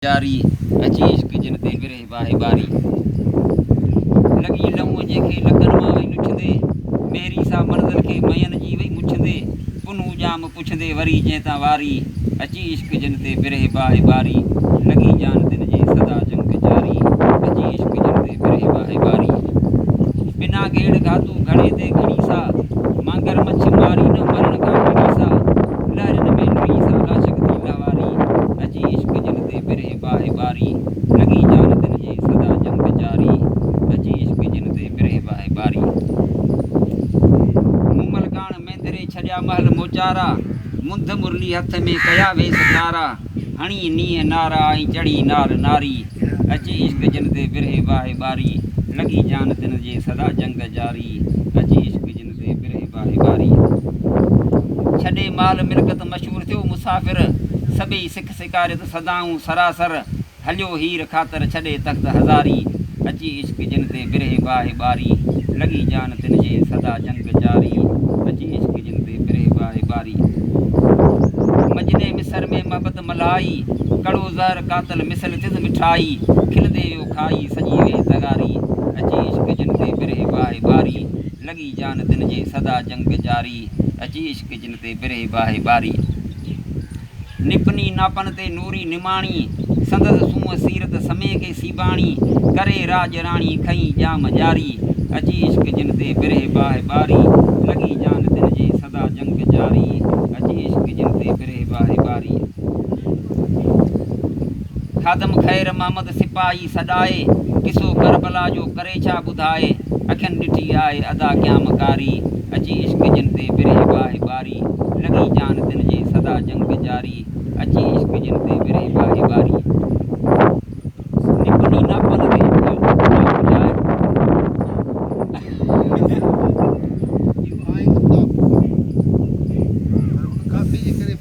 जारी अची इश्क जिन ते विरह बाहे बारी लगी लहूं जेके लगन मां वई लुछंदे मेरी सा मंज़िल के मयन जी वई मुछंदे पुनू जाम पुछंदे वरी जेता वारी अची इश्क जिन ते विरह बाहे बारी लगी जान दिन जे सदा जंग जारी अची इश्क जिन ते विरह बाहे बारी बिना घेड़ घातू घड़े ते घड़ी सा मांगर मछ मारी न मरण का घड़ी सा लहरन में लुई सा लाशक थी लवारी अची इश्क जिन ते विरह बाहे बारी लगी जान दिन जे सदा जंग जारी अची इश्क जिन ते विरह बाहे बारी मूमल कान मेंदरे छॾिया महल मोचारा मुंद मुरली हथ में कया वेस तारा हणी नीह नारा ऐं चढ़ी नार नारी अची इश्क जिन ते विरह बाहे बारी लगी जान दिन जे सदा जंग जारी अची इश्क जिन ते विरह बाहे बारी छॾे माल मिल्कत मशहूर थियो मुसाफ़िर सभई सिख सिकारियत सदाऊं सरासर हलियो हीर ख़ातिर छॾे तख़्त हज़ारी अची इश्क जिन ते विरह बाहे बारी लगी जान तिन जे सदा जंग जारी अची इश्क जिन ते विरह बाहे बारी मजने मिसर में महबत मलाई कड़ो ज़हर कातल मिसल तिज़ मिठाई खिलंदे वियो खाई सजी वे तगारी अची इश्क जिन ते विरह बाहे बारी लगी जान तिन जे सदा जंग जारी अची इश्क जिन ते विरह बाहे बारी निपनी नापन ते नूरी निमाणी संदस सूंह सीरत समय के सीबाणी करे राज राणी खई जाम जारी अची इश्क जिन ते विरह बाहे बारी लगी जान दिन जे सदा जंग जारी अची इश्क जिन ते विरह बाहे बारी खादम खैर मोहम्मद सिपाही सॾाए किसो करबला जो करे छा ॿुधाए अखियुनि ॾिठी आहे अदा क़यामकारी अची इश्क जिन ते विरह बाहे बारी लगी जान दिन जे सदा जंग जारी अची इश्क जिन ते विरह बाहे बारी निपनी नापन ते काफ़ी जे करे